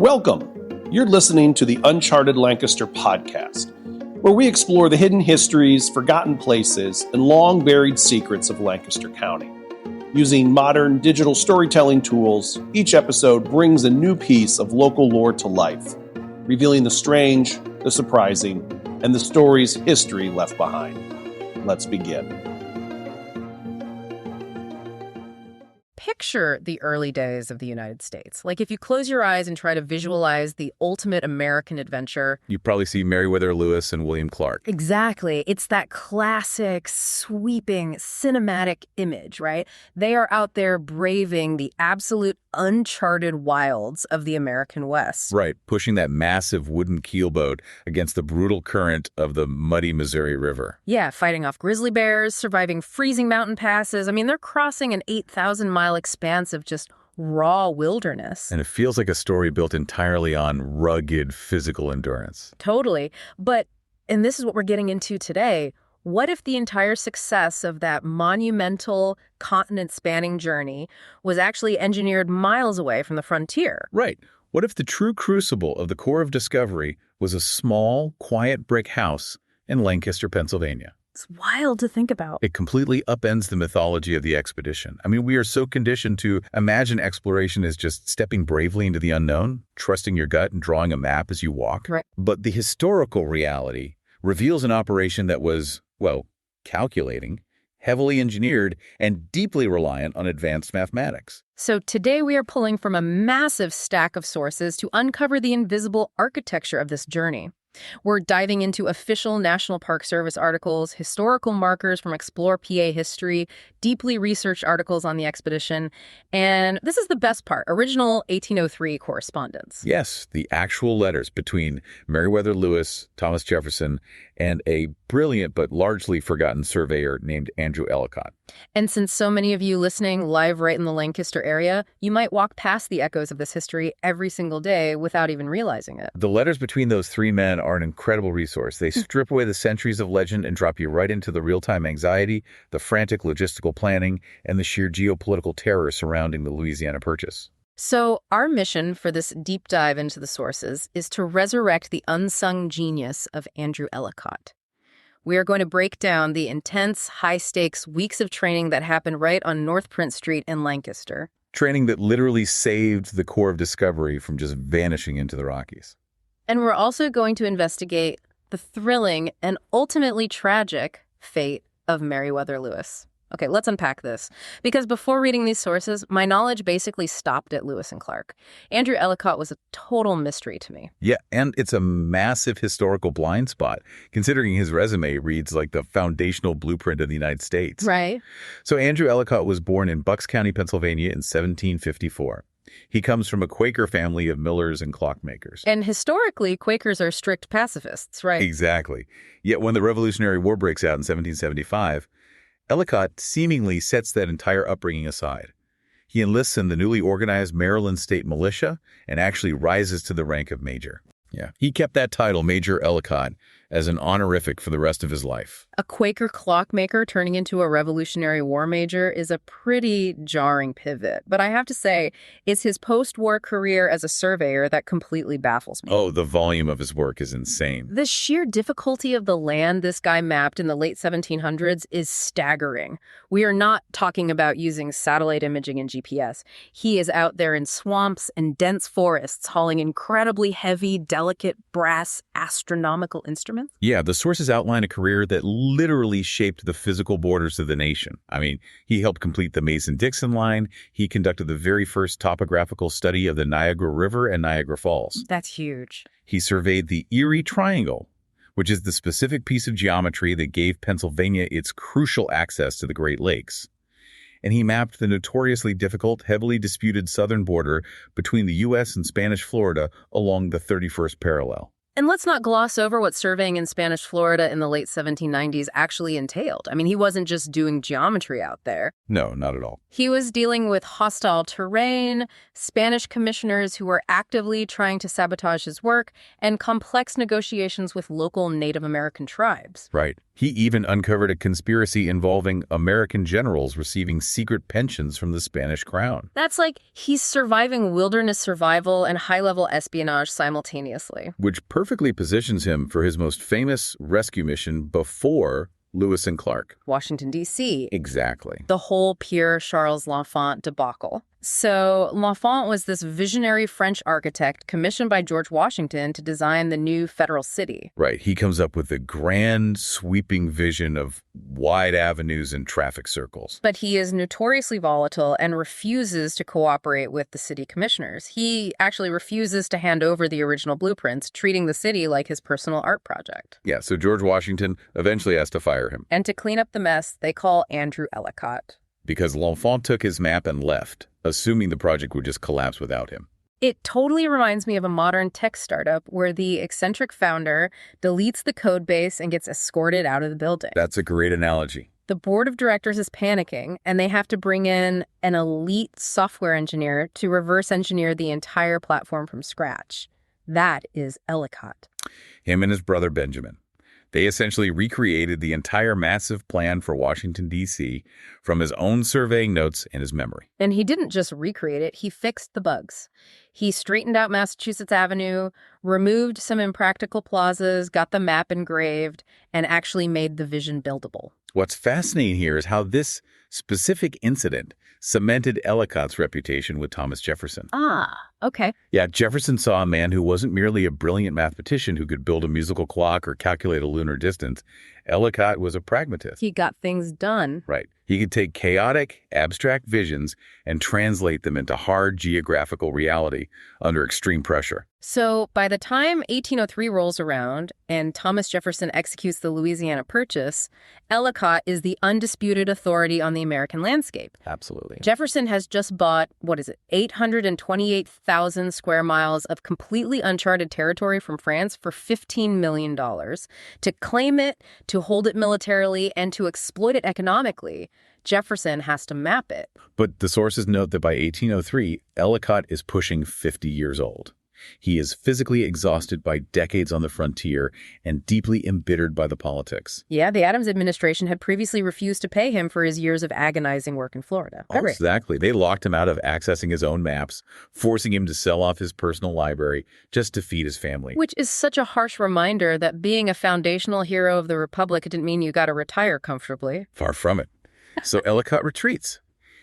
Welcome! You're listening to the Uncharted Lancaster podcast, where we explore the hidden histories, forgotten places, and long-buried secrets of Lancaster County. Using modern digital storytelling tools, each episode brings a new piece of local lore to life, revealing the strange, the surprising, and the stories history left behind. Let's begin. Picture the early days of the United States. Like if you close your eyes and try to visualize the ultimate American adventure. You probably see Meriwether Lewis and William Clark. Exactly. It's that classic, sweeping, cinematic image, right? They are out there braving the absolute uncharted wilds of the American West. Right, pushing that massive wooden keelboat against the brutal current of the muddy Missouri River. Yeah, fighting off grizzly bears, surviving freezing mountain passes. I mean, they're crossing an 8,000-mile expanse of just raw wilderness. And it feels like a story built entirely on rugged physical endurance. Totally. But, and this is what we're getting into today, what if the entire success of that monumental continent-spanning journey was actually engineered miles away from the frontier? Right. What if the true crucible of the core of discovery was a small, quiet brick house in Lancaster, Pennsylvania? It's wild to think about. It completely upends the mythology of the expedition. I mean, we are so conditioned to imagine exploration as just stepping bravely into the unknown, trusting your gut and drawing a map as you walk. Right. But the historical reality reveals an operation that was, well, calculating, heavily engineered, and deeply reliant on advanced mathematics. So today we are pulling from a massive stack of sources to uncover the invisible architecture of this journey. We're diving into official National Park Service articles, historical markers from Explore PA history, deeply researched articles on the expedition, and this is the best part, original 1803 correspondence. Yes, the actual letters between Meriwether Lewis, Thomas Jefferson, and a brilliant but largely forgotten surveyor named Andrew Ellicott. And since so many of you listening live right in the Lancaster area, you might walk past the echoes of this history every single day without even realizing it. The letters between those three men are an incredible resource. They strip away the centuries of legend and drop you right into the real-time anxiety, the frantic logistical planning, and the sheer geopolitical terror surrounding the Louisiana Purchase. So our mission for this deep dive into the sources is to resurrect the unsung genius of Andrew Ellicott. We are going to break down the intense, high-stakes weeks of training that happened right on North Prince Street in Lancaster. Training that literally saved the core of discovery from just vanishing into the Rockies. And we're also going to investigate the thrilling and ultimately tragic fate of Meriwether Lewis. Okay, let's unpack this. Because before reading these sources, my knowledge basically stopped at Lewis and Clark. Andrew Ellicott was a total mystery to me. Yeah, and it's a massive historical blind spot, considering his resume reads like the foundational blueprint of the United States. Right. So Andrew Ellicott was born in Bucks County, Pennsylvania in 1754. He comes from a Quaker family of millers and clockmakers. And historically, Quakers are strict pacifists, right? Exactly. Yet when the Revolutionary War breaks out in 1775, Ellicott seemingly sets that entire upbringing aside. He enlists in the newly organized Maryland State Militia and actually rises to the rank of major. Yeah, he kept that title, Major Ellicott, as an honorific for the rest of his life. A Quaker clockmaker turning into a Revolutionary War major is a pretty jarring pivot. But I have to say, it's his post-war career as a surveyor that completely baffles me. Oh, the volume of his work is insane. The sheer difficulty of the land this guy mapped in the late 1700s is staggering. We are not talking about using satellite imaging and GPS. He is out there in swamps and dense forests hauling incredibly heavy, delicate brass astronomical instruments. Yeah, the sources outline a career that literally shaped the physical borders of the nation. I mean, he helped complete the Mason-Dixon line. He conducted the very first topographical study of the Niagara River and Niagara Falls. That's huge. He surveyed the Erie Triangle, which is the specific piece of geometry that gave Pennsylvania its crucial access to the Great Lakes. And he mapped the notoriously difficult, heavily disputed southern border between the U.S. and Spanish Florida along the 31st parallel. And let's not gloss over what surveying in Spanish Florida in the late 1790s actually entailed. I mean, he wasn't just doing geometry out there. No, not at all. He was dealing with hostile terrain, Spanish commissioners who were actively trying to sabotage his work, and complex negotiations with local Native American tribes. Right. He even uncovered a conspiracy involving American generals receiving secret pensions from the Spanish crown. That's like he's surviving wilderness survival and high-level espionage simultaneously. Which perfectly positions him for his most famous rescue mission before Lewis and Clark. Washington, D.C. Exactly. The whole Pierre Charles L'Enfant debacle. So L'Enfant was this visionary French architect commissioned by George Washington to design the new federal city. Right. He comes up with the grand, sweeping vision of wide avenues and traffic circles. But he is notoriously volatile and refuses to cooperate with the city commissioners. He actually refuses to hand over the original blueprints, treating the city like his personal art project. Yeah, so George Washington eventually has to fire him. And to clean up the mess, they call Andrew Ellicott. Because L'Enfant took his map and left, assuming the project would just collapse without him. It totally reminds me of a modern tech startup where the eccentric founder deletes the code base and gets escorted out of the building. That's a great analogy. The board of directors is panicking, and they have to bring in an elite software engineer to reverse engineer the entire platform from scratch. That is Ellicott. Him and his brother Benjamin. They essentially recreated the entire massive plan for Washington, D.C. from his own surveying notes and his memory. And he didn't just recreate it, he fixed the bugs. He straightened out Massachusetts Avenue, removed some impractical plazas, got the map engraved, and actually made the vision buildable. What's fascinating here is how this specific incident cemented Ellicott's reputation with Thomas Jefferson. Ah, okay. Yeah, Jefferson saw a man who wasn't merely a brilliant mathematician who could build a musical clock or calculate a lunar distance. Ellicott was a pragmatist. He got things done. Right. He could take chaotic, abstract visions and translate them into hard geographical reality under extreme pressure. So by the time 1803 rolls around and Thomas Jefferson executes the Louisiana Purchase, Ellicott is the undisputed authority on the American landscape. Absolutely. Jefferson has just bought, 828,000 square miles of completely uncharted territory from France for $15 million. To claim it, to hold it militarily, and to exploit it economically, Jefferson has to map it. But the sources note that by 1803, Ellicott is pushing 50 years old. He is physically exhausted by decades on the frontier and deeply embittered by the politics. Yeah, the Adams administration had previously refused to pay him for his years of agonizing work in Florida. Oh, exactly. They locked him out of accessing his own maps, forcing him to sell off his personal library just to feed his family. Which is such a harsh reminder that being a foundational hero of the Republic didn't mean you got to retire comfortably. Far from it. So Ellicott retreats.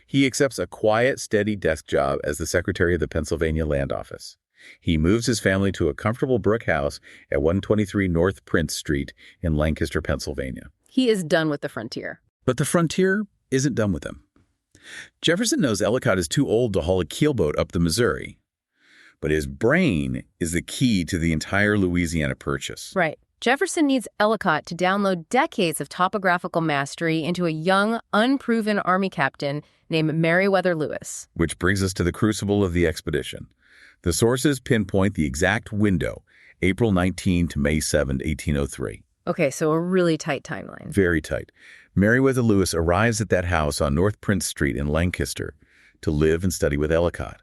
He accepts a quiet, steady desk job as the secretary of the Pennsylvania Land Office. He moves his family to a comfortable brick house at 123 North Prince Street in Lancaster, Pennsylvania. He is done with the frontier. But the frontier isn't done with him. Jefferson knows Ellicott is too old to haul a keelboat up the Missouri. But his brain is the key to the entire Louisiana Purchase. Right. Jefferson needs Ellicott to download decades of topographical mastery into a young, unproven army captain named Meriwether Lewis. Which brings us to the crucible of the expedition. The sources pinpoint the exact window, April 19 to May 7, 1803. Okay, so a really tight timeline. Very tight. Meriwether Lewis arrives at that house on North Prince Street in Lancaster to live and study with Ellicott.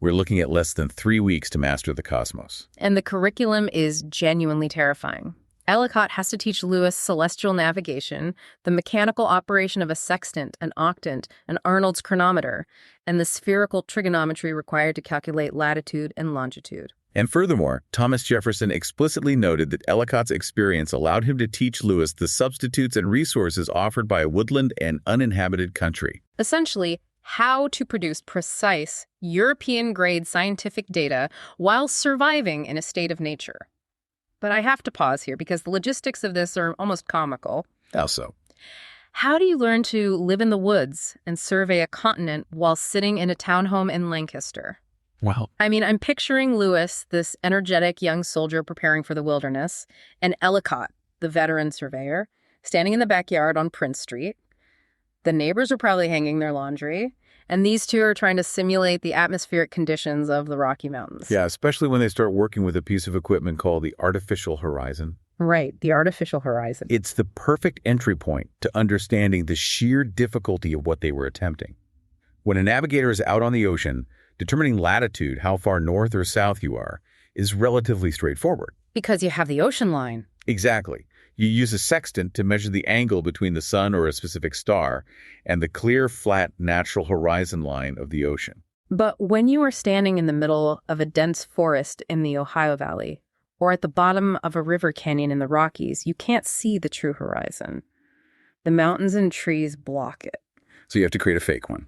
We're looking at less than 3 weeks to master the cosmos. And the curriculum is genuinely terrifying. Ellicott has to teach Lewis celestial navigation, the mechanical operation of a sextant, an octant, an Arnold's chronometer, and the spherical trigonometry required to calculate latitude and longitude. And furthermore, Thomas Jefferson explicitly noted that Ellicott's experience allowed him to teach Lewis the substitutes and resources offered by a woodland and uninhabited country. Essentially, how to produce precise, European-grade scientific data while surviving in a state of nature. But I have to pause here because the logistics of this are almost comical. How so? How do you learn to live in the woods and survey a continent while sitting in a townhome in Lancaster? Wow. I mean, I'm picturing Lewis, this energetic young soldier preparing for the wilderness, and Ellicott, the veteran surveyor, standing in the backyard on Prince Street. The neighbors are probably hanging their laundry, and these two are trying to simulate the atmospheric conditions of the Rocky Mountains. Yeah, especially when they start working with a piece of equipment called the artificial horizon. Right, the artificial horizon. It's the perfect entry point to understanding the sheer difficulty of what they were attempting. When a navigator is out on the ocean, determining latitude, how far north or south you are, is relatively straightforward. Because you have the ocean line. Exactly. You use a sextant to measure the angle between the sun or a specific star and the clear, flat, natural horizon line of the ocean. But when you are standing in the middle of a dense forest in the Ohio Valley, or at the bottom of a river canyon in the Rockies, you can't see the true horizon. The mountains and trees block it. So you have to create a fake one.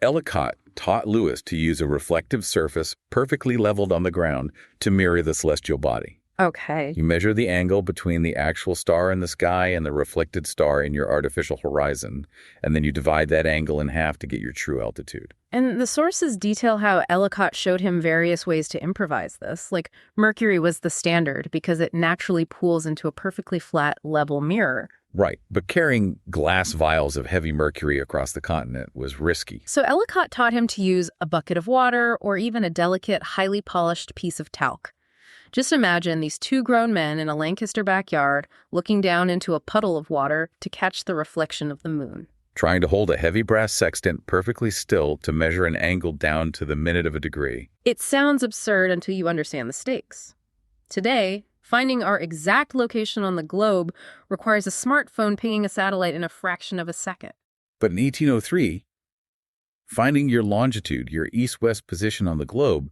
Ellicott taught Lewis to use a reflective surface perfectly leveled on the ground to mirror the celestial body. Okay. You measure the angle between the actual star in the sky and the reflected star in your artificial horizon, and then you divide that angle in half to get your true altitude. And the sources detail how Ellicott showed him various ways to improvise this. Like, mercury was the standard because it naturally pools into a perfectly flat, level mirror. Right, but carrying glass vials of heavy mercury across the continent was risky. So Ellicott taught him to use a bucket of water or even a delicate, highly polished piece of talc. Just imagine these two grown men in a Lancaster backyard looking down into a puddle of water to catch the reflection of the moon. Trying to hold a heavy brass sextant perfectly still to measure an angle down to the minute of a degree. It sounds absurd until you understand the stakes. Today, finding our exact location on the globe requires a smartphone pinging a satellite in a fraction of a second. But in 1803, finding your longitude, your east-west position on the globe,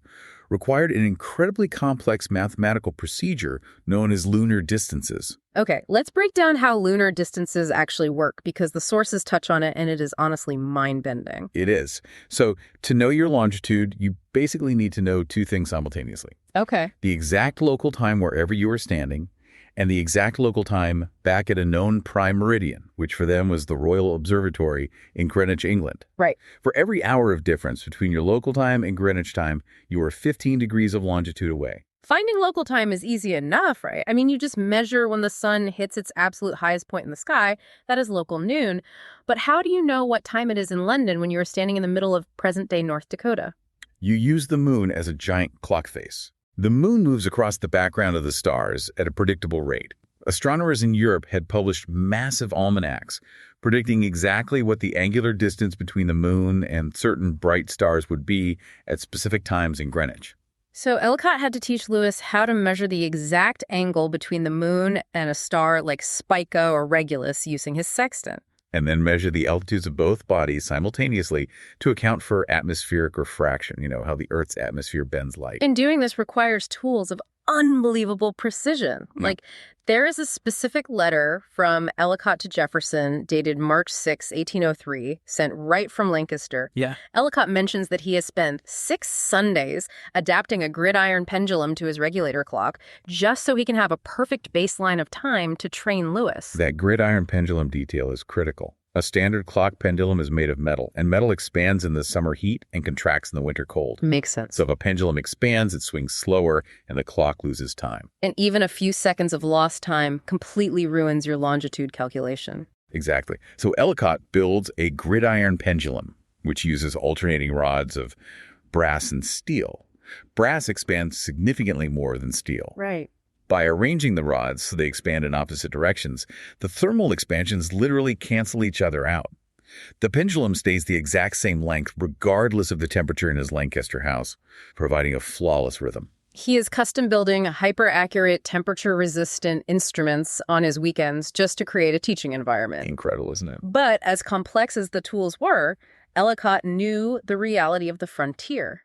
required an incredibly complex mathematical procedure known as lunar distances. Okay, let's break down how lunar distances actually work because the sources touch on it and it is honestly mind-bending. It is. So to know your longitude, you basically need to know two things simultaneously. Okay. The exact local time wherever you are standing, and the exact local time back at a known prime meridian, which for them was the Royal Observatory in Greenwich, England. Right. For every hour of difference between your local time and Greenwich time, you are 15 degrees of longitude away. Finding local time is easy enough, right? I mean, you just measure when the sun hits its absolute highest point in the sky. That is local noon. But how do you know what time it is in London when you are standing in the middle of present-day North Dakota? You use the moon as a giant clock face. The moon moves across the background of the stars at a predictable rate. Astronomers in Europe had published massive almanacs predicting exactly what the angular distance between the moon and certain bright stars would be at specific times in Greenwich. So Ellicott had to teach Lewis how to measure the exact angle between the moon and a star like Spica or Regulus using his sextant. And then measure the altitudes of both bodies simultaneously to account for atmospheric refraction, how the Earth's atmosphere bends light. And doing this requires tools of unbelievable precision. Like, there is a specific letter from Ellicott to Jefferson dated March 6, 1803, sent right from Lancaster. Yeah. Ellicott mentions that he has spent 6 Sundays adapting a gridiron pendulum to his regulator clock just so he can have a perfect baseline of time to train Lewis. That gridiron pendulum detail is critical. A standard clock pendulum is made of metal, and metal expands in the summer heat and contracts in the winter cold. Makes sense. So if a pendulum expands, it swings slower, and the clock loses time. And even a few seconds of lost time completely ruins your longitude calculation. Exactly. So Ellicott builds a gridiron pendulum, which uses alternating rods of brass and steel. Brass expands significantly more than steel. Right. By arranging the rods so they expand in opposite directions, the thermal expansions literally cancel each other out. The pendulum stays the exact same length regardless of the temperature in his Lancaster house, providing a flawless rhythm. He is custom building hyper-accurate, temperature-resistant instruments on his weekends just to create a teaching environment. Incredible, isn't it? But as complex as the tools were, Ellicott knew the reality of the frontier.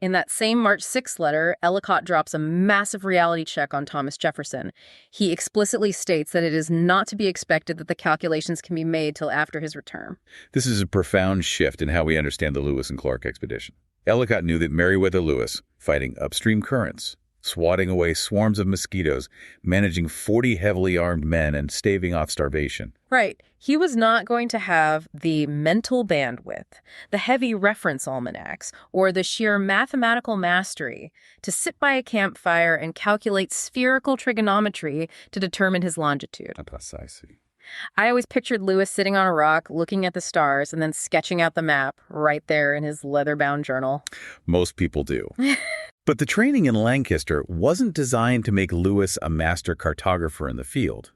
In that same March 6th letter, Ellicott drops a massive reality check on Thomas Jefferson. He explicitly states that it is not to be expected that the calculations can be made till after his return. This is a profound shift in how we understand the Lewis and Clark expedition. Ellicott knew that Meriwether Lewis, fighting upstream currents, swatting away swarms of mosquitoes, managing 40 heavily armed men, and staving off starvation. Right. He was not going to have the mental bandwidth, the heavy reference almanacs, or the sheer mathematical mastery to sit by a campfire and calculate spherical trigonometry to determine his longitude. Precisely. I always pictured Lewis sitting on a rock, looking at the stars, and then sketching out the map right there in his leather-bound journal. Most people do. But the training in Lancaster wasn't designed to make Lewis a master cartographer in the field.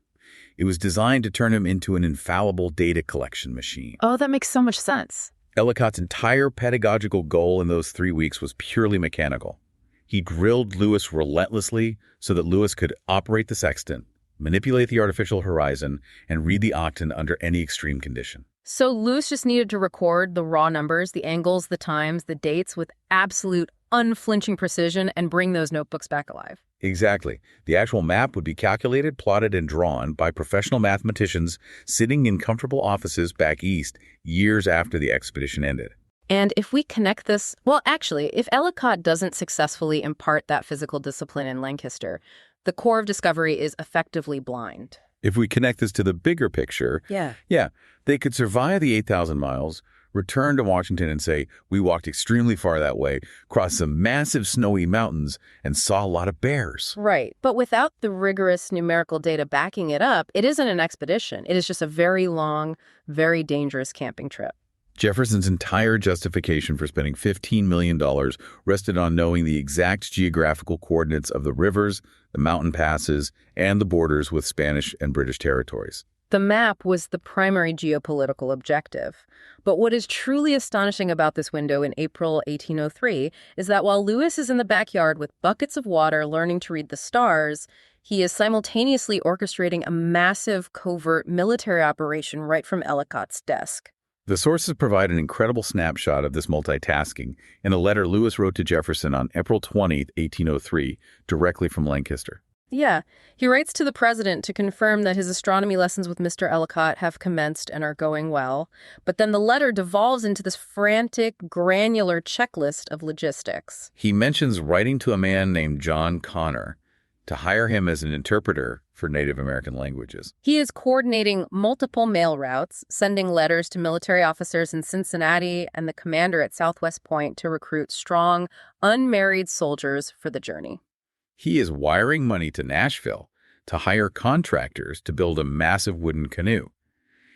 It was designed to turn him into an infallible data collection machine. Oh, that makes so much sense. Ellicott's entire pedagogical goal in those 3 weeks was purely mechanical. He drilled Lewis relentlessly so that Lewis could operate the sextant, manipulate the artificial horizon, and read the octant under any extreme condition. So Lewis just needed to record the raw numbers, the angles, the times, the dates with absolute unflinching precision and bring those notebooks back alive. Exactly. The actual map would be calculated, plotted, and drawn by professional mathematicians sitting in comfortable offices back east years after the expedition ended. And if we connect this, well, actually, if Ellicott doesn't successfully impart that physical discipline in Lancaster, the Corps of Discovery is effectively blind. If we connect this to the bigger picture, they could survive the 8,000 miles, return to Washington and say, we walked extremely far that way, crossed some massive snowy mountains, and saw a lot of bears. Right. But without the rigorous numerical data backing it up, it isn't an expedition. It is just a very long, very dangerous camping trip. Jefferson's entire justification for spending $15 million rested on knowing the exact geographical coordinates of the rivers, the mountain passes, and the borders with Spanish and British territories. The map was the primary geopolitical objective. But what is truly astonishing about this window in April 1803 is that while Lewis is in the backyard with buckets of water learning to read the stars, he is simultaneously orchestrating a massive covert military operation right from Ellicott's desk. The sources provide an incredible snapshot of this multitasking in a letter Lewis wrote to Jefferson on April 20, 1803, directly from Lancaster. Yeah, he writes to the president to confirm that his astronomy lessons with Mr. Ellicott have commenced and are going well. But then the letter devolves into this frantic, granular checklist of logistics. He mentions writing to a man named John Connor to hire him as an interpreter for Native American languages. He is coordinating multiple mail routes, sending letters to military officers in Cincinnati and the commander at Southwest Point to recruit strong, unmarried soldiers for the journey. He is wiring money to Nashville to hire contractors to build a massive wooden canoe.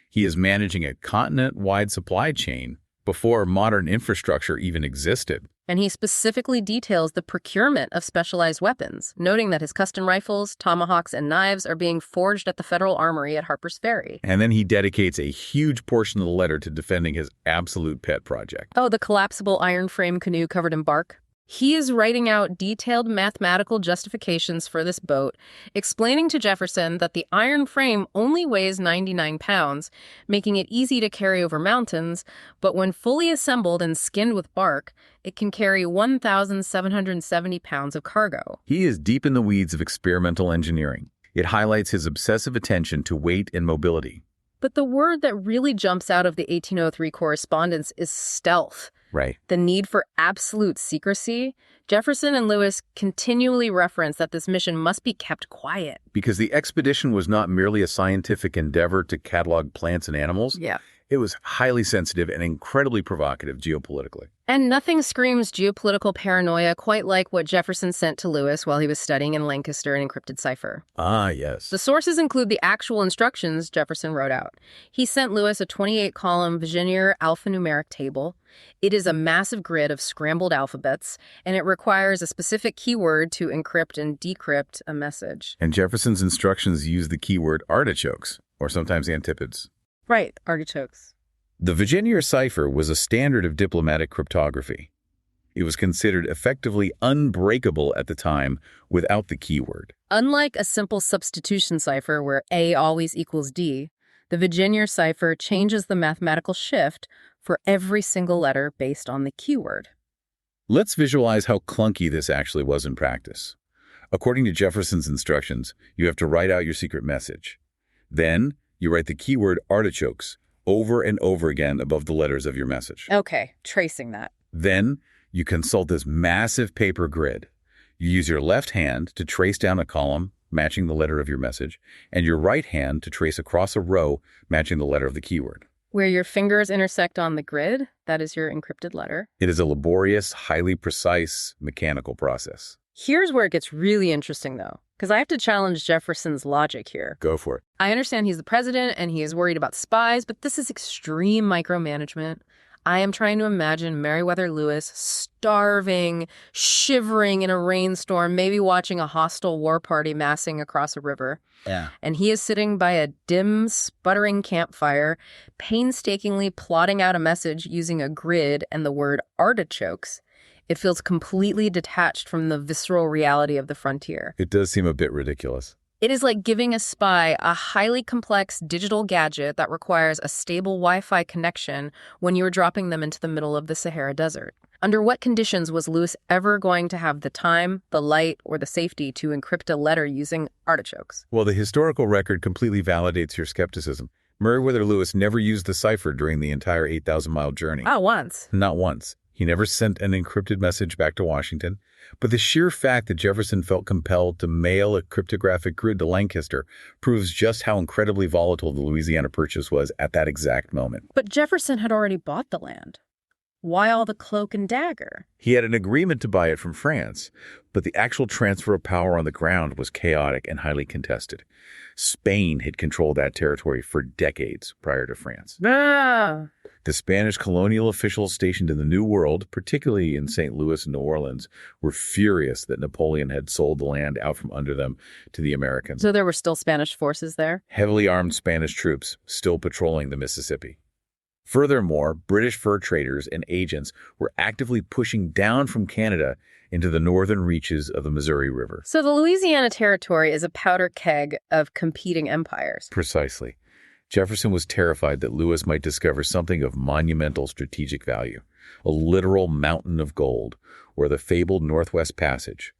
He is managing a continent-wide supply chain before modern infrastructure even existed. And he specifically details the procurement of specialized weapons, noting that his custom rifles, tomahawks, and knives are being forged at the Federal Armory at Harper's Ferry. And then he dedicates a huge portion of the letter to defending his absolute pet project. Oh, the collapsible iron frame canoe covered in bark. He is writing out detailed mathematical justifications for this boat, explaining to Jefferson that the iron frame only weighs 99 pounds, making it easy to carry over mountains, but when fully assembled and skinned with bark, it can carry 1,770 pounds of cargo. He is deep in the weeds of experimental engineering. It highlights his obsessive attention to weight and mobility. But the word that really jumps out of the 1803 correspondence is stealth. Right. The need for absolute secrecy. Jefferson and Lewis continually reference that this mission must be kept quiet. Because the expedition was not merely a scientific endeavor to catalog plants and animals. Yeah. It was highly sensitive and incredibly provocative geopolitically. And nothing screams geopolitical paranoia quite like what Jefferson sent to Lewis while he was studying in Lancaster an encrypted cipher. Ah, yes. The sources include the actual instructions Jefferson wrote out. He sent Lewis a 28-column Vigenère alphanumeric table. It is a massive grid of scrambled alphabets, and it requires a specific keyword to encrypt and decrypt a message. And Jefferson's instructions use the keyword artichokes, or sometimes antipodes. Right, artichokes. The Vigenère cipher was a standard of diplomatic cryptography. It was considered effectively unbreakable at the time without the keyword. Unlike a simple substitution cipher where A always equals D, the Vigenère cipher changes the mathematical shift for every single letter based on the keyword. Let's visualize how clunky this actually was in practice. According to Jefferson's instructions, you have to write out your secret message. Then, you write the keyword artichokes over and over again above the letters of your message. Okay, tracing that. Then, you consult this massive paper grid. You use your left hand to trace down a column matching the letter of your message, and your right hand to trace across a row matching the letter of the keyword. Where your fingers intersect on the grid, that is your encrypted letter. It is a laborious, highly precise, mechanical process. Here's where it gets really interesting, though, because I have to challenge Jefferson's logic here. Go for it. I understand he's the president and he is worried about spies, but this is extreme micromanagement. I am trying to imagine Meriwether Lewis starving, shivering in a rainstorm, maybe watching a hostile war party massing across a river. Yeah. And he is sitting by a dim, sputtering campfire, painstakingly plotting out a message using a grid and the word artichokes. It feels completely detached from the visceral reality of the frontier. It does seem a bit ridiculous. It is like giving a spy a highly complex digital gadget that requires a stable Wi-Fi connection when you are dropping them into the middle of the Sahara Desert. Under what conditions was Lewis ever going to have the time, the light, or the safety to encrypt a letter using artichokes? Well, the historical record completely validates your skepticism. Meriwether Lewis never used the cipher during the entire 8,000-mile journey. Ah, once. Not once. He never sent an encrypted message back to Washington. But the sheer fact that Jefferson felt compelled to mail a cryptographic grid to Lancaster proves just how incredibly volatile the Louisiana Purchase was at that exact moment. But Jefferson had already bought the land. Why all the cloak and dagger? He had an agreement to buy it from France, but the actual transfer of power on the ground was chaotic and highly contested. Spain had controlled that territory for decades prior to France. The Spanish colonial officials stationed in the New World, particularly in St. Louis and New Orleans, were furious that Napoleon had sold the land out from under them to the Americans. So there were still Spanish forces there? Heavily armed Spanish troops still patrolling the Mississippi. Furthermore, British fur traders and agents were actively pushing down from Canada into the northern reaches of the Missouri River. So the Louisiana Territory is a powder keg of competing empires. Precisely. Jefferson was terrified that Lewis might discover something of monumental strategic value, a literal mountain of gold, or the fabled Northwest Passage,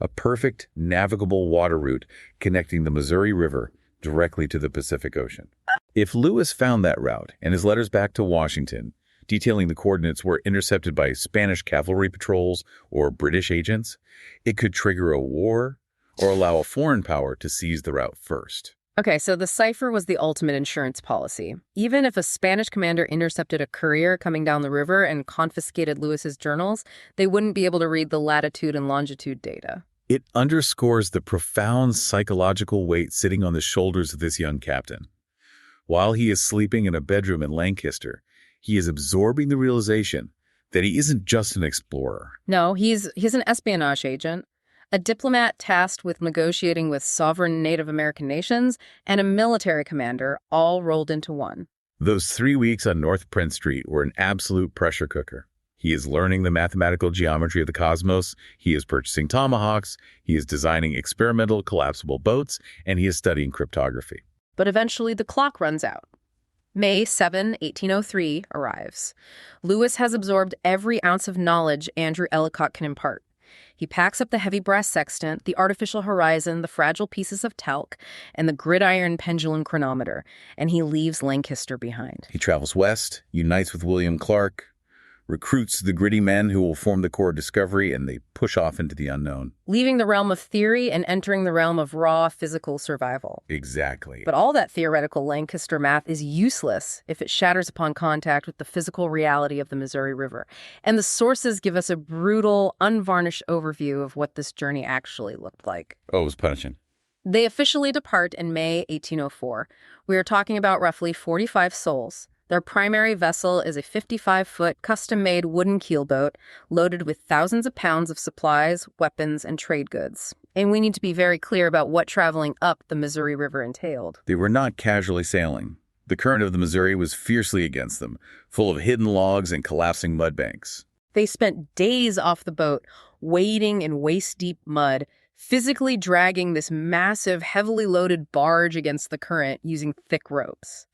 a perfect navigable water route connecting the Missouri River directly to the Pacific Ocean. If Lewis found that route and his letters back to Washington, detailing the coordinates, were intercepted by Spanish cavalry patrols or British agents, it could trigger a war or allow a foreign power to seize the route first. Okay, so the cipher was the ultimate insurance policy. Even if a Spanish commander intercepted a courier coming down the river and confiscated Lewis's journals, they wouldn't be able to read the latitude and longitude data. It underscores the profound psychological weight sitting on the shoulders of this young captain. While he is sleeping in a bedroom in Lancaster, he is absorbing the realization that he isn't just an explorer. No, he's an espionage agent, a diplomat tasked with negotiating with sovereign Native American nations, and a military commander, all rolled into one. Those 3 weeks on North Prince Street were an absolute pressure cooker. He is learning the mathematical geometry of the cosmos, he is purchasing tomahawks, he is designing experimental collapsible boats, and he is studying cryptography. But eventually the clock runs out. May 7, 1803 arrives. Lewis has absorbed every ounce of knowledge Andrew Ellicott can impart. He packs up the heavy brass sextant, the artificial horizon, the fragile pieces of talc, and the gridiron pendulum chronometer, and he leaves Lancaster behind. He travels west, unites with William Clark, recruits the gritty men who will form the core of discovery, and they push off into the unknown. Leaving the realm of theory and entering the realm of raw physical survival. Exactly. But all that theoretical Lancaster math is useless if it shatters upon contact with the physical reality of the Missouri River. And the sources give us a brutal, unvarnished overview of what this journey actually looked like. Oh, it was punishing. They officially depart in May 1804. We are talking about roughly 45 souls. Their primary vessel is a 55-foot custom-made wooden keelboat loaded with thousands of pounds of supplies, weapons, and trade goods. And we need to be very clear about what traveling up the Missouri River entailed. They were not casually sailing. The current of the Missouri was fiercely against them, full of hidden logs and collapsing mudbanks. They spent days off the boat, wading in waist-deep mud, physically dragging this massive, heavily loaded barge against the current using thick ropes.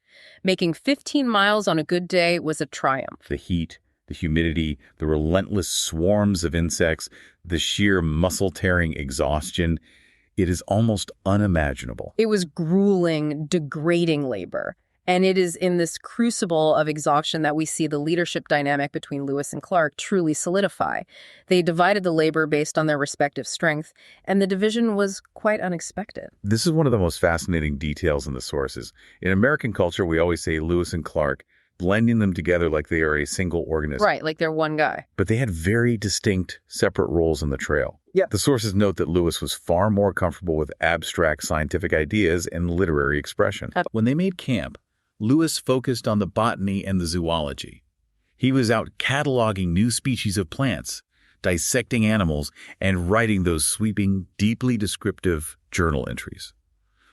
Making 15 miles on a good day was a triumph. The heat, the humidity, the relentless swarms of insects, the sheer muscle-tearing exhaustion, it is almost unimaginable. It was grueling, degrading labor. And it is in this crucible of exhaustion that we see the leadership dynamic between Lewis and Clark truly solidify. They divided the labor based on their respective strength, and the division was quite unexpected. This is one of the most fascinating details in the sources. In American culture, we always say Lewis and Clark, blending them together like they are a single organism. Right, like they're one guy. But they had very distinct, separate roles in the trail. Yeah. The sources note that Lewis was far more comfortable with abstract scientific ideas and literary expression. When they made camp, Lewis focused on the botany and the zoology. He was out cataloging new species of plants, dissecting animals, and writing those sweeping, deeply descriptive journal entries.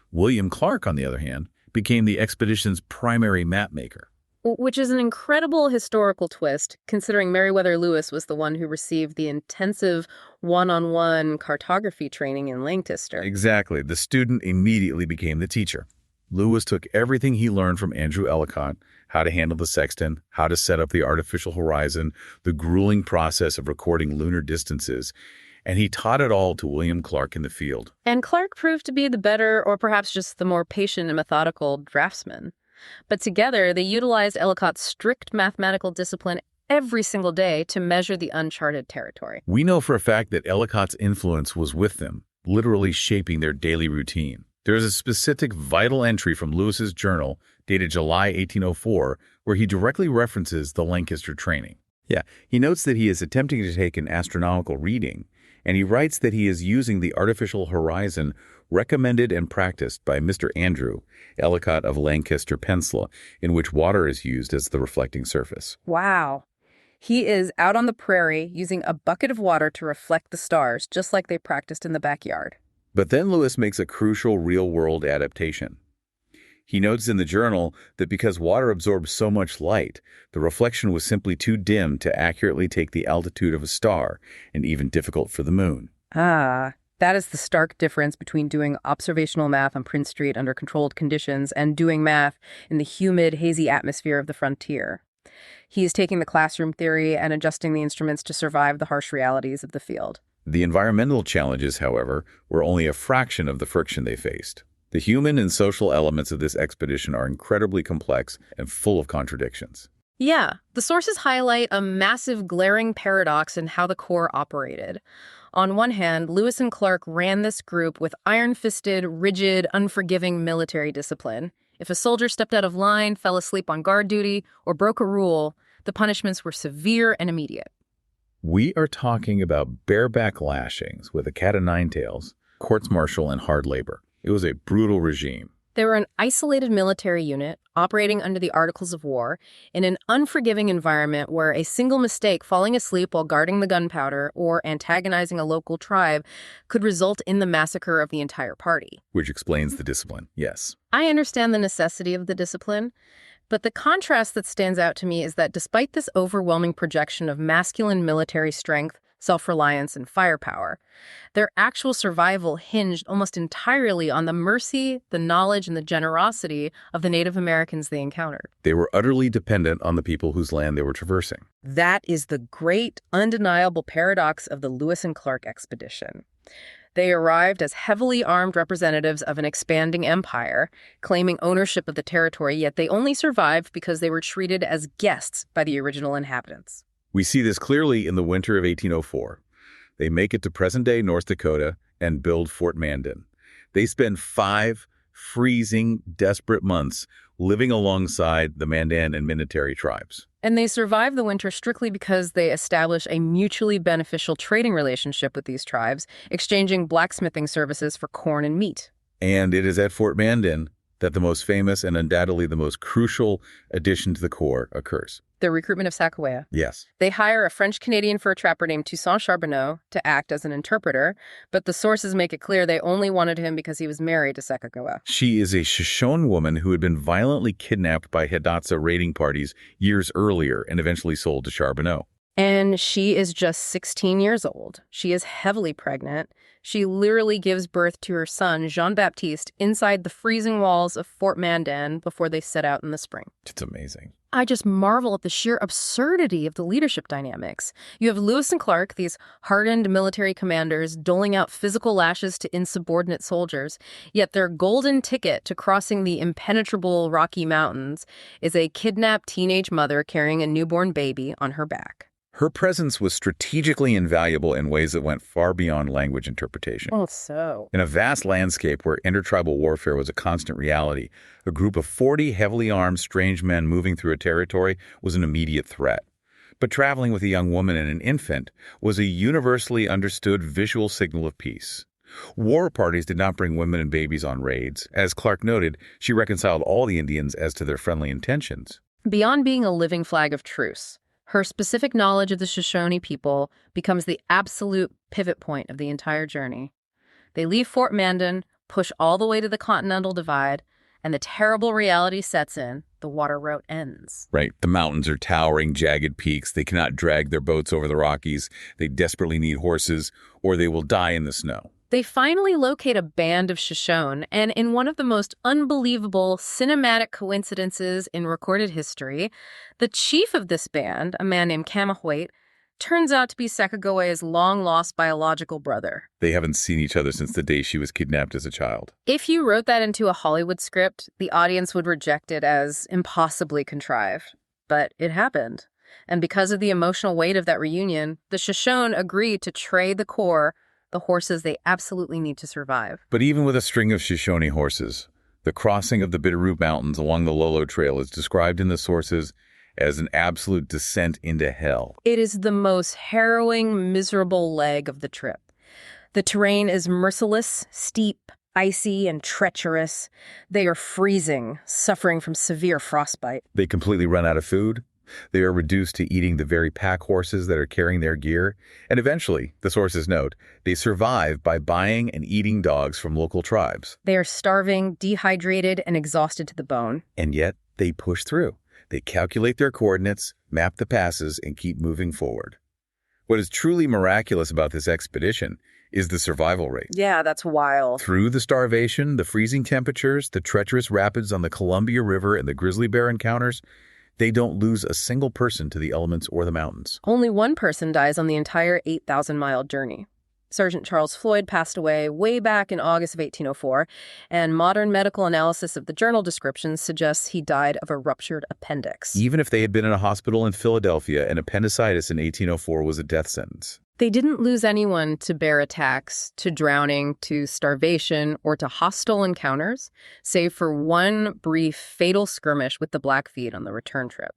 William Clark, on the other hand, became the expedition's primary map maker. Which is an incredible historical twist, considering Meriwether Lewis was the one who received the intensive one-on-one cartography training in Lancaster. Exactly. The student immediately became the teacher. Lewis took everything he learned from Andrew Ellicott, how to handle the sextant, how to set up the artificial horizon, the grueling process of recording lunar distances, and he taught it all to William Clark in the field. And Clark proved to be the better, or perhaps just the more patient and methodical draftsman. But together, they utilized Ellicott's strict mathematical discipline every single day to measure the uncharted territory. We know for a fact that Ellicott's influence was with them, literally shaping their daily routine. There is a specific vital entry from Lewis's journal, dated July 1804, where he directly references the Lancaster training. Yeah, he notes that he is attempting to take an astronomical reading, and he writes that he is using the artificial horizon recommended and practiced by Mr. Andrew Ellicott of Lancaster Peninsula, in which water is used as the reflecting surface. Wow. He is out on the prairie using a bucket of water to reflect the stars, just like they practiced in the backyard. But then Lewis makes a crucial real-world adaptation. He notes in the journal that because water absorbs so much light, the reflection was simply too dim to accurately take the altitude of a star, and even difficult for the moon. Ah, that is the stark difference between doing observational math on Prince Street under controlled conditions and doing math in the humid, hazy atmosphere of the frontier. He is taking the classroom theory and adjusting the instruments to survive the harsh realities of the field. The environmental challenges, however, were only a fraction of the friction they faced. The human and social elements of this expedition are incredibly complex and full of contradictions. Yeah, the sources highlight a massive glaring paradox in how the Corps operated. On one hand, Lewis and Clark ran this group with iron-fisted, rigid, unforgiving military discipline. If a soldier stepped out of line, fell asleep on guard duty, or broke a rule, the punishments were severe and immediate. We are talking about bareback lashings with a cat-o'-nine-tails, courts-martial, and hard labor. It was a brutal regime. They were an isolated military unit operating under the Articles of War in an unforgiving environment where a single mistake, falling asleep while guarding the gunpowder or antagonizing a local tribe, could result in the massacre of the entire party. Which explains the discipline, yes. I understand the necessity of the discipline, but the contrast that stands out to me is that despite this overwhelming projection of masculine military strength, self-reliance, and firepower, their actual survival hinged almost entirely on the mercy, the knowledge, and the generosity of the Native Americans they encountered. They were utterly dependent on the people whose land they were traversing. That is the great, undeniable paradox of the Lewis and Clark expedition. They arrived as heavily armed representatives of an expanding empire, claiming ownership of the territory, yet they only survived because they were treated as guests by the original inhabitants. We see this clearly in the winter of 1804. They make it to present-day North Dakota and build Fort Mandan. They spend 5 freezing, desperate months living alongside the Mandan and Minnetari tribes. And they survive the winter strictly because they establish a mutually beneficial trading relationship with these tribes, exchanging blacksmithing services for corn and meat. And it is at Fort Mandan that the most famous and undoubtedly the most crucial addition to the Corps occurs. The recruitment of Sacagawea. Yes. They hire a French-Canadian fur trapper named Toussaint Charbonneau to act as an interpreter, but the sources make it clear they only wanted him because he was married to Sacagawea. She is a Shoshone woman who had been violently kidnapped by Hidatsa raiding parties years earlier and eventually sold to Charbonneau. And she is just 16 years old. She is heavily pregnant. She literally gives birth to her son, Jean-Baptiste, inside the freezing walls of Fort Mandan before they set out in the spring. It's amazing. I just marvel at the sheer absurdity of the leadership dynamics. You have Lewis and Clark, these hardened military commanders, doling out physical lashes to insubordinate soldiers, yet their golden ticket to crossing the impenetrable Rocky Mountains is a kidnapped teenage mother carrying a newborn baby on her back. Her presence was strategically invaluable in ways that went far beyond language interpretation. Oh, so. In a vast landscape where intertribal warfare was a constant reality, a group of 40 heavily armed strange men moving through a territory was an immediate threat. But traveling with a young woman and an infant was a universally understood visual signal of peace. War parties did not bring women and babies on raids. As Clark noted, she reconciled all the Indians as to their friendly intentions. Beyond being a living flag of truce, her specific knowledge of the Shoshone people becomes the absolute pivot point of the entire journey. They leave Fort Mandan, push all the way to the Continental Divide, and the terrible reality sets in. the water route ends. Right. The mountains are towering, jagged peaks. They cannot drag their boats over the Rockies. They desperately need horses, or they will die in the snow. They finally locate a band of Shoshone, and in one of the most unbelievable cinematic coincidences in recorded history, the chief of this band, a man named Camahuate, turns out to be Sacagawea's long-lost biological brother. They haven't seen each other since the day she was kidnapped as a child. If you wrote that into a Hollywood script, the audience would reject it as impossibly contrived. But it happened. And because of the emotional weight of that reunion, the Shoshone agreed to trade the core, the horses they absolutely need to survive. But even with a string of Shoshone horses, the crossing of the Bitterroot Mountains along the Lolo Trail is described in the sources as an absolute descent into hell. It is the most harrowing, miserable leg of the trip. The terrain is merciless, steep, icy, and treacherous. They are freezing, suffering from severe frostbite. They completely run out of food. They are reduced to eating the very pack horses that are carrying their gear. And eventually, the sources note, they survive by buying and eating dogs from local tribes. They are starving, dehydrated, and exhausted to the bone. And yet, they push through. They calculate their coordinates, map the passes, and keep moving forward. What is truly miraculous about this expedition is the survival rate. Yeah, that's wild. Through the starvation, the freezing temperatures, the treacherous rapids on the Columbia River, and the grizzly bear encounters, they don't lose a single person to the elements or the mountains. Only one person dies on the entire 8,000-mile journey. Sergeant Charles Floyd passed away way back in August of 1804, and modern medical analysis of the journal descriptions suggests he died of a ruptured appendix. Even if they had been in a hospital in Philadelphia, an appendicitis in 1804 was a death sentence. They didn't lose anyone to bear attacks, to drowning, to starvation, or to hostile encounters, save for one brief fatal skirmish with the Blackfeet on the return trip.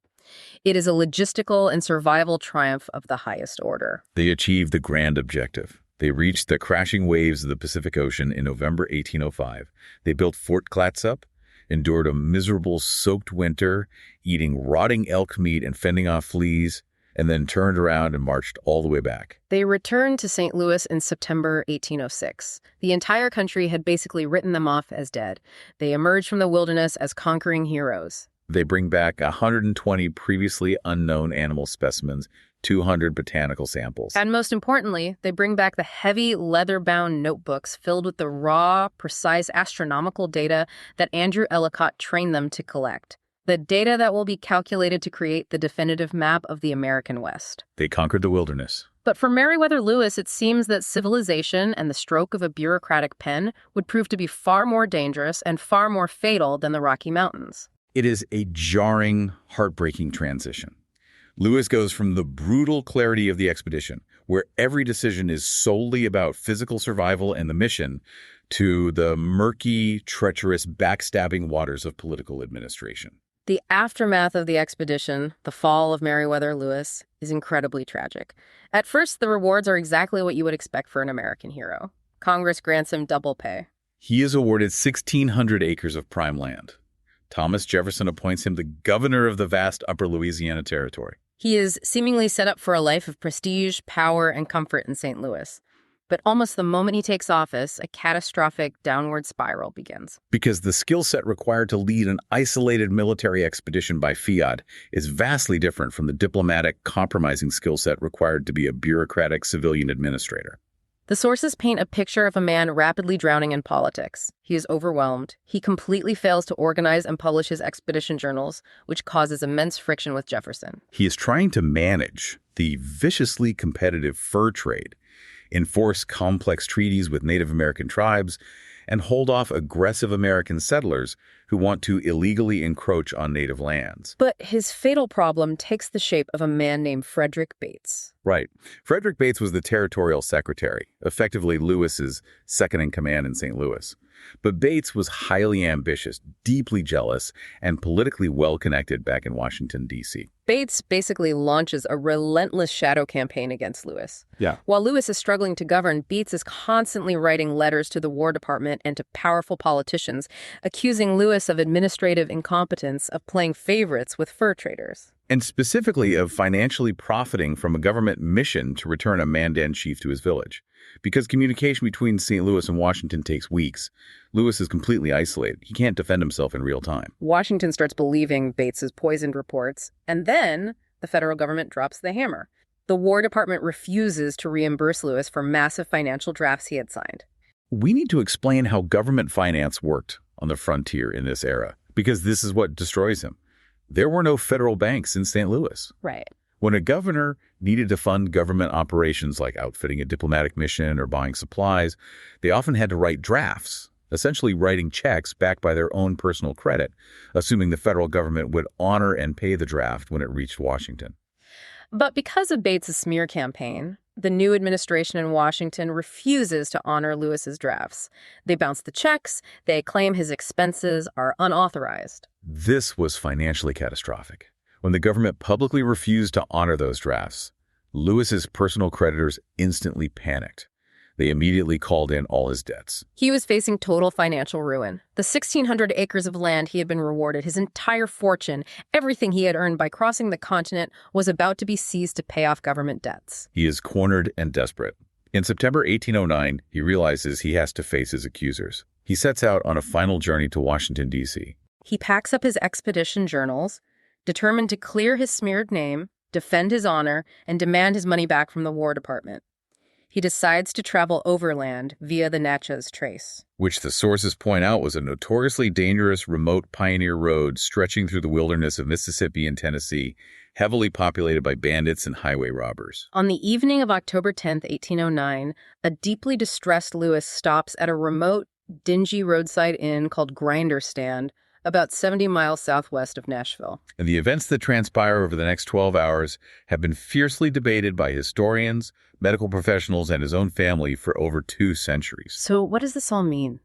It is a logistical and survival triumph of the highest order. They achieved the grand objective. They reached the crashing waves of the Pacific Ocean in November 1805. They built Fort Clatsop, endured a miserable soaked winter, eating rotting elk meat and fending off fleas, and then turned around and marched all the way back. They returned to St. Louis in September 1806. The entire country had basically written them off as dead. They emerged from the wilderness as conquering heroes. They bring back 120 previously unknown animal specimens, 200 botanical samples. And most importantly, they bring back the heavy leather-bound notebooks filled with the raw, precise astronomical data that Andrew Ellicott trained them to collect. The data that will be calculated to create the definitive map of the American West. They conquered the wilderness. But for Meriwether Lewis, it seems that civilization and the stroke of a bureaucratic pen would prove to be far more dangerous and far more fatal than the Rocky Mountains. It is a jarring, heartbreaking transition. Lewis goes from the brutal clarity of the expedition, where every decision is solely about physical survival and the mission, to the murky, treacherous, backstabbing waters of political administration. The aftermath of the expedition, the fall of Meriwether Lewis, is incredibly tragic. At first, the rewards are exactly what you would expect for an American hero. Congress grants him double pay. He is awarded 1,600 acres of prime land. Thomas Jefferson appoints him the governor of the vast Upper Louisiana Territory. He is seemingly set up for a life of prestige, power, and comfort in St. Louis. But almost the moment he takes office, a catastrophic downward spiral begins. Because the skill set required to lead an isolated military expedition by fiat is vastly different from the diplomatic, compromising skill set required to be a bureaucratic civilian administrator. The sources paint a picture of a man rapidly drowning in politics. He is overwhelmed. He completely fails to organize and publish his expedition journals, which causes immense friction with Jefferson. He is trying to manage the viciously competitive fur trade, enforce complex treaties with Native American tribes, and hold off aggressive American settlers who want to illegally encroach on native lands. But his fatal problem takes the shape of a man named Frederick Bates. Right. Frederick Bates was the territorial secretary, effectively Lewis's second-in-command in St. Louis. But Bates was highly ambitious, deeply jealous, and politically well-connected back in Washington, D.C. Bates basically launches a relentless shadow campaign against Lewis. Yeah. While Lewis is struggling to govern, Bates is constantly writing letters to the War Department and to powerful politicians, accusing Lewis of administrative incompetence, of playing favorites with fur traders. And specifically of financially profiting from a government mission to return a Mandan chief to his village. Because communication between St. Louis and Washington takes weeks, Lewis is completely isolated. He can't defend himself in real time. Washington starts believing Bates's poisoned reports, and then the federal government drops the hammer. The War Department refuses to reimburse Lewis for massive financial drafts he had signed. We need to explain how government finance worked on the frontier in this era, because this is what destroys him. There were no federal banks in St. Louis. Right. When a governor needed to fund government operations like outfitting a diplomatic mission or buying supplies, they often had to write drafts, essentially writing checks backed by their own personal credit, assuming the federal government would honor and pay the draft when it reached Washington. But because of Bates's smear campaign, the new administration in Washington refuses to honor Lewis's drafts. They bounce the checks, they claim his expenses are unauthorized. This was financially catastrophic. When the government publicly refused to honor those drafts, Lewis's personal creditors instantly panicked. They immediately called in all his debts. He was facing total financial ruin. The 1,600 acres of land he had been rewarded, his entire fortune, everything he had earned by crossing the continent was about to be seized to pay off government debts. He is cornered and desperate. In September 1809, he realizes he has to face his accusers. He sets out on a final journey to Washington, D.C. He packs up his expedition journals, determined to clear his smeared name, defend his honor, and demand his money back from the War Department. He decides to travel overland via the Natchez Trace, which the sources point out was a notoriously dangerous, remote pioneer road stretching through the wilderness of Mississippi and Tennessee, heavily populated by bandits and highway robbers. On the evening of October 10th, 1809, a deeply distressed Lewis stops at a remote, dingy roadside inn called Grinder Stand, about 70 miles southwest of Nashville. And the events that transpire over the next 12 hours have been fiercely debated by historians, medical professionals, and his own family for over 2 centuries. So what does this all mean?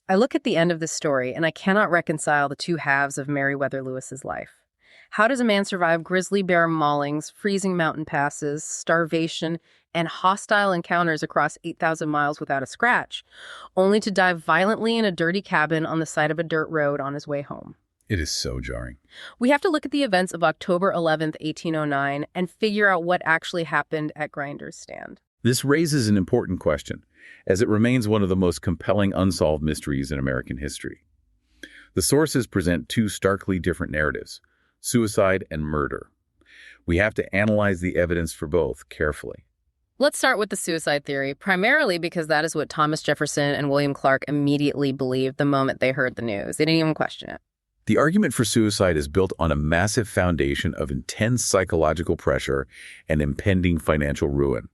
I look at the end of this story, and I cannot reconcile the two halves of Meriwether Lewis's life. How does a man survive grizzly bear maulings, freezing mountain passes, starvation, and hostile encounters across 8,000 miles without a scratch, only to die violently in a dirty cabin on the side of a dirt road on his way home? It is so jarring. We have to look at the events of October 11th, 1809, and figure out what actually happened at Grinder's Stand. This raises an important question, as it remains one of the most compelling unsolved mysteries in American history. The sources present 2 starkly different narratives: suicide and murder. We have to analyze the evidence for both carefully. Let's start with the suicide theory, primarily because that is what Thomas Jefferson and William Clark immediately believed the moment they heard the news. They didn't even question it. The argument for suicide is built on a massive foundation of intense psychological pressure and impending financial ruin.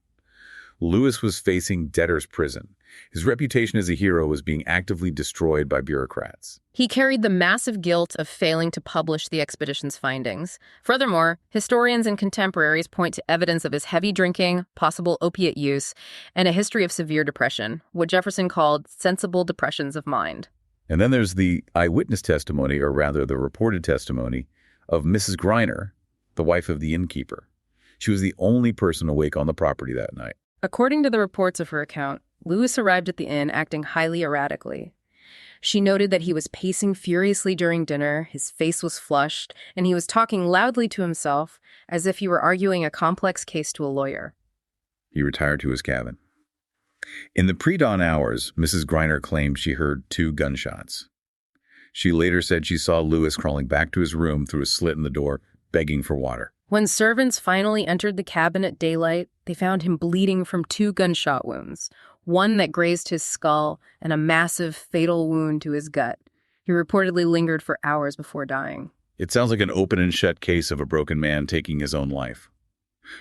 Lewis was facing debtor's prison. His reputation as a hero was being actively destroyed by bureaucrats. He carried the massive guilt of failing to publish the expedition's findings. Furthermore, historians and contemporaries point to evidence of his heavy drinking, possible opiate use, and a history of severe depression, what Jefferson called sensible depressions of mind. And then there's the eyewitness testimony, or rather the reported testimony, of Mrs. Griner, the wife of the innkeeper. She was the only person awake on the property that night. According to the reports of her account, Lewis arrived at the inn acting highly erratically. She noted that he was pacing furiously during dinner, his face was flushed, and he was talking loudly to himself as if he were arguing a complex case to a lawyer. He retired to his cabin. In the pre-dawn hours, Mrs. Griner claimed she heard 2 gunshots. She later said she saw Lewis crawling back to his room through a slit in the door, begging for water. When servants finally entered the cabin at daylight, they found him bleeding from 2 gunshot wounds, one that grazed his skull and a massive, fatal wound to his gut. He reportedly lingered for hours before dying. It sounds like an open and shut case of a broken man taking his own life.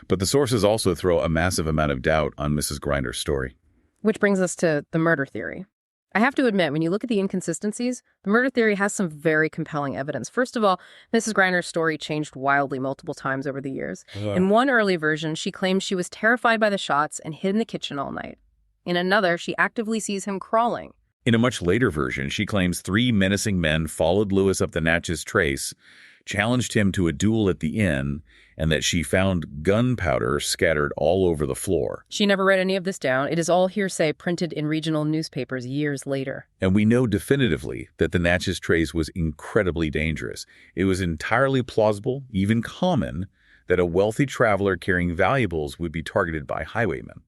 But the sources also throw a massive amount of doubt on Mrs. Griner's story. Which brings us to the murder theory. I have to admit, when you look at the inconsistencies, the murder theory has some very compelling evidence. First of all, Mrs. Griner's story changed wildly multiple times over the years. In one early version, she claims she was terrified by the shots and hid in the kitchen all night. In another, she actively sees him crawling. In a much later version, she claims 3 menacing men followed Lewis up the Natchez Trace, challenged him to a duel at the inn, and that she found gunpowder scattered all over the floor. She never read any of this down. It is all hearsay printed in regional newspapers years later. And we know definitively that the Natchez Trace was incredibly dangerous. It was entirely plausible, even common, that a wealthy traveler carrying valuables would be targeted by highwaymen.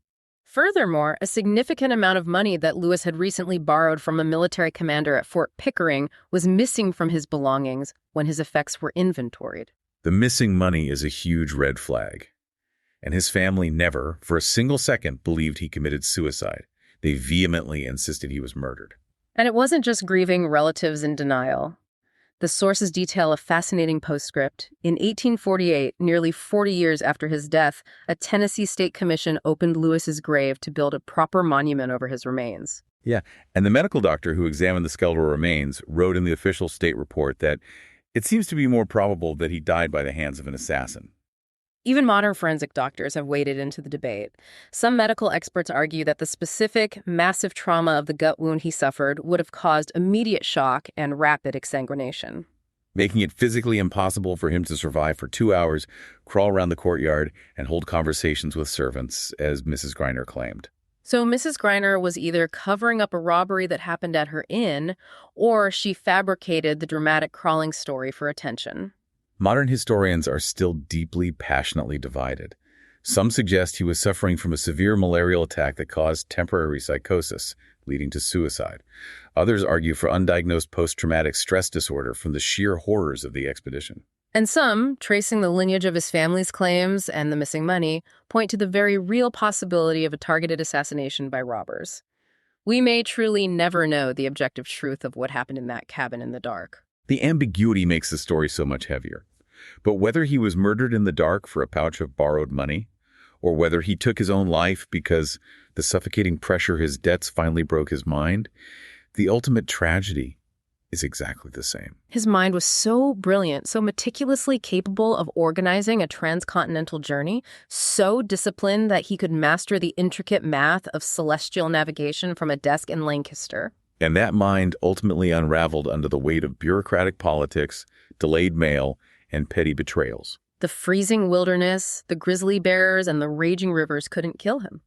Furthermore, a significant amount of money that Lewis had recently borrowed from a military commander at Fort Pickering was missing from his belongings when his effects were inventoried. The missing money is a huge red flag. And his family never, for a single second, believed he committed suicide. They vehemently insisted he was murdered. And it wasn't just grieving relatives in denial. The sources detail a fascinating postscript. In 1848, nearly 40 years after his death, a Tennessee state commission opened Lewis's grave to build a proper monument over his remains. Yeah, and the medical doctor who examined the skeletal remains wrote in the official state report that it seems to be more probable that he died by the hands of an assassin. Even modern forensic doctors have waded into the debate. Some medical experts argue that the specific, massive trauma of the gut wound he suffered would have caused immediate shock and rapid exsanguination, Making it physically impossible for him to survive for 2 hours, crawl around the courtyard, and hold conversations with servants, as Mrs. Griner claimed. So Mrs. Griner was either covering up a robbery that happened at her inn, or she fabricated the dramatic crawling story for attention. Modern historians are still deeply, passionately divided. Some suggest he was suffering from a severe malarial attack that caused temporary psychosis, leading to suicide. Others argue for undiagnosed post-traumatic stress disorder from the sheer horrors of the expedition. And some, tracing the lineage of his family's claims and the missing money, point to the very real possibility of a targeted assassination by robbers. We may truly never know the objective truth of what happened in that cabin in the dark. The ambiguity makes the story so much heavier. But whether he was murdered in the dark for a pouch of borrowed money, or whether he took his own life because the suffocating pressure his debts finally broke his mind, the ultimate tragedy is exactly the same. His mind was so brilliant, so meticulously capable of organizing a transcontinental journey, so disciplined that he could master the intricate math of celestial navigation from a desk in Lancaster. And that mind ultimately unraveled under the weight of bureaucratic politics, delayed mail, and petty betrayals. The freezing wilderness, the grizzly bears, and the raging rivers couldn't kill him.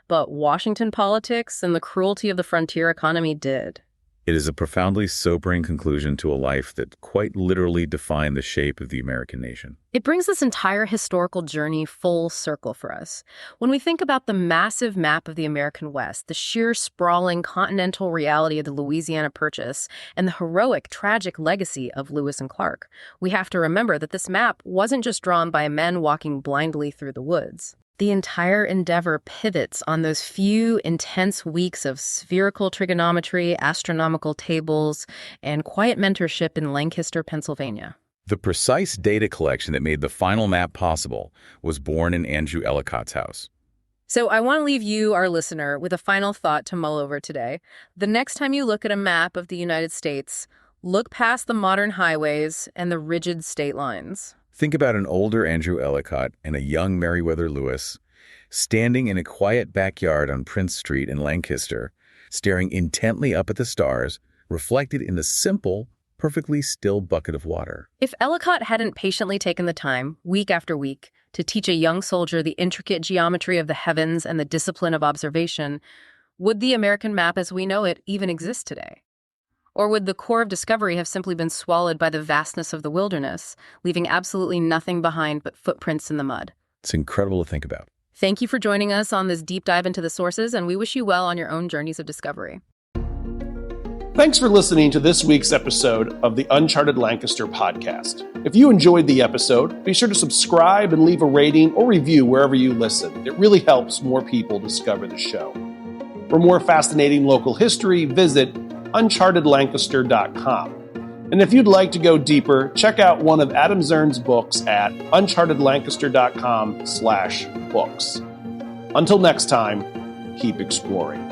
But Washington politics and the cruelty of the frontier economy did. It is a profoundly sobering conclusion to a life that quite literally defined the shape of the American nation. It brings this entire historical journey full circle for us. When we think about the massive map of the American West, the sheer sprawling continental reality of the Louisiana Purchase, and the heroic, tragic legacy of Lewis and Clark, we have to remember that this map wasn't just drawn by men walking blindly through the woods. The entire endeavor pivots on those few intense weeks of spherical trigonometry, astronomical tables, and quiet mentorship in Lancaster, Pennsylvania. The precise data collection that made the final map possible was born in Andrew Ellicott's house. So I want to leave you, our listener, with a final thought to mull over today. The next time you look at a map of the United States, look past the modern highways and the rigid state lines. Think about an older Andrew Ellicott and a young Meriwether Lewis standing in a quiet backyard on Prince Street in Lancaster, staring intently up at the stars, reflected in the simple, perfectly still bucket of water. If Ellicott hadn't patiently taken the time, week after week, to teach a young soldier the intricate geometry of the heavens and the discipline of observation, would the American map as we know it even exist today? Or would the core of discovery have simply been swallowed by the vastness of the wilderness, leaving absolutely nothing behind but footprints in the mud? It's incredible to think about. Thank you for joining us on this deep dive into the sources, and we wish you well on your own journeys of discovery. Thanks for listening to this week's episode of the Uncharted Lancaster podcast. If you enjoyed the episode, be sure to subscribe and leave a rating or review wherever you listen. It really helps more people discover the show. For more fascinating local history, visit unchartedlancaster.com. And if you'd like to go deeper, check out one of Adam Zern's books at unchartedlancaster.com/books. Until next time, keep exploring.